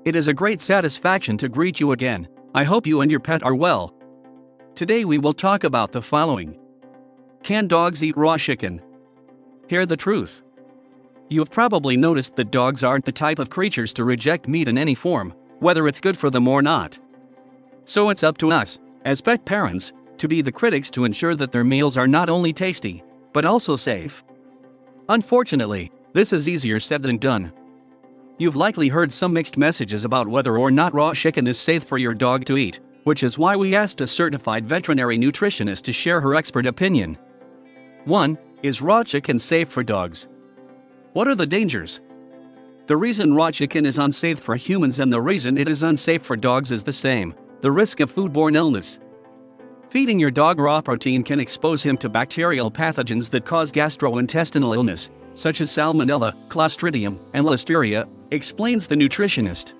It is a great satisfaction to greet you again. I hope you and your pet are well. Today we will talk about the following. Can dogs eat raw chicken? Hear the truth. You have probably noticed that dogs aren't the type of creatures to reject meat in any form, whether it's good for them or not. So it's up to us, as pet parents, to be the critics to ensure that their meals are not only tasty, but also safe. Unfortunately, this is easier said than done. You've likely heard some mixed messages about whether or not raw chicken is safe for your dog to eat, which is why we asked a certified veterinary nutritionist to share her expert opinion. 1. Is raw chicken safe for dogs? What are the dangers? The reason raw chicken is unsafe for humans and the reason it is unsafe for dogs is the same: the risk of foodborne illness. Feeding your dog raw protein can expose him to bacterial pathogens that cause gastrointestinal illness, such as Salmonella, Clostridium, and Listeria, explains the nutritionist.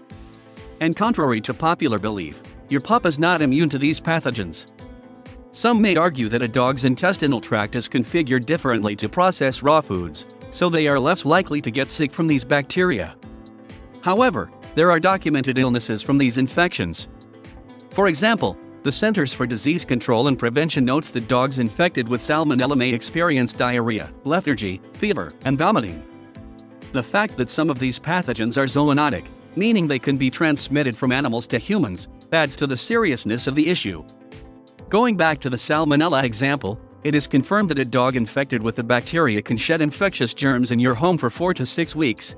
And contrary to popular belief, your pup is not immune to these pathogens. Some may argue that a dog's intestinal tract is configured differently to process raw foods, so they are less likely to get sick from these bacteria. However, there are documented illnesses from these infections. For example, the Centers for Disease Control and Prevention notes that dogs infected with Salmonella may experience diarrhea, lethargy, fever, and vomiting. The fact that some of these pathogens are zoonotic, meaning they can be transmitted from animals to humans, adds to the seriousness of the issue. Going back to the Salmonella example, it is confirmed that a dog infected with the bacteria can shed infectious germs in your home for 4 to 6 weeks.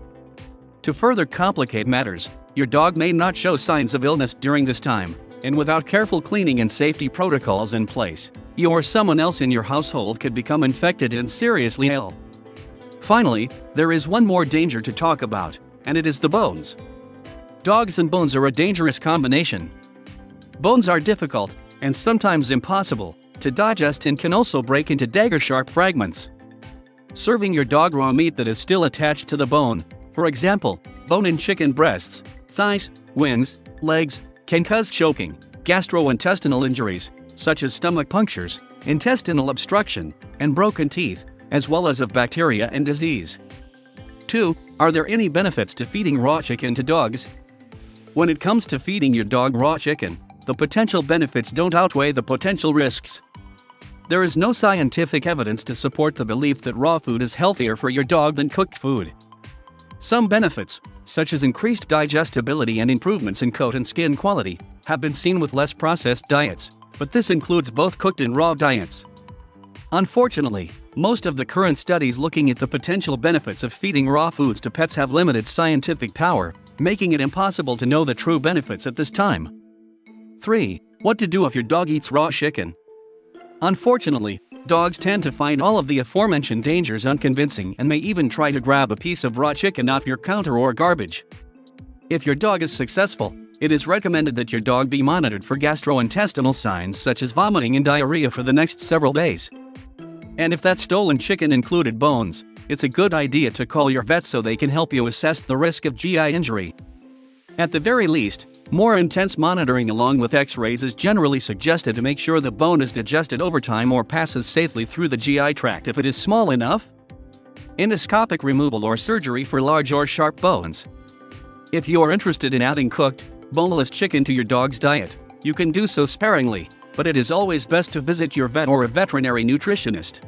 To further complicate matters, your dog may not show signs of illness during this time, and without careful cleaning and safety protocols in place, you or someone else in your household could become infected and seriously ill. Finally, there is one more danger to talk about, and it is the bones. Dogs and bones are a dangerous combination. Bones are difficult, and sometimes impossible, to digest and can also break into dagger-sharp fragments. Serving your dog raw meat that is still attached to the bone, for example, bone-in chicken breasts, thighs, wings, legs, can cause choking, gastrointestinal injuries, such as stomach punctures, intestinal obstruction, and broken teeth, as well as of bacteria and disease. 2. Are there any benefits to feeding raw chicken to dogs? When it comes to feeding your dog raw chicken, the potential benefits don't outweigh the potential risks. There is no scientific evidence to support the belief that raw food is healthier for your dog than cooked food. Some benefits, such as increased digestibility and improvements in coat and skin quality, have been seen with less processed diets, but this includes both cooked and raw diets. Unfortunately, most of the current studies looking at the potential benefits of feeding raw foods to pets have limited scientific power, making it impossible to know the true benefits at this time. 3. What to do if your dog eats raw chicken? Unfortunately, dogs tend to find all of the aforementioned dangers unconvincing and may even try to grab a piece of raw chicken off your counter or garbage. If your dog is successful, it is recommended that your dog be monitored for gastrointestinal signs such as vomiting and diarrhea for the next several days. And if that stolen chicken included bones, it's a good idea to call your vet so they can help you assess the risk of GI injury. At the very least, more intense monitoring along with X-rays is generally suggested to make sure the bone is digested over time or passes safely through the GI tract if it is small enough. Endoscopic removal or surgery for large or sharp bones. If you are interested in adding cooked, boneless chicken to your dog's diet, you can do so sparingly, but it is always best to visit your vet or a veterinary nutritionist.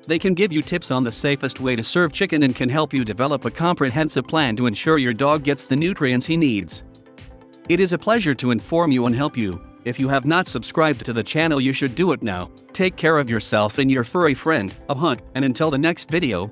They can give you tips on the safest way to serve chicken and can help you develop a comprehensive plan to ensure your dog gets the nutrients he needs. It is a pleasure to inform you and help you. If you have not subscribed to the channel, you should do it now. Take care of yourself and your furry friend, a hunt, and until the next video,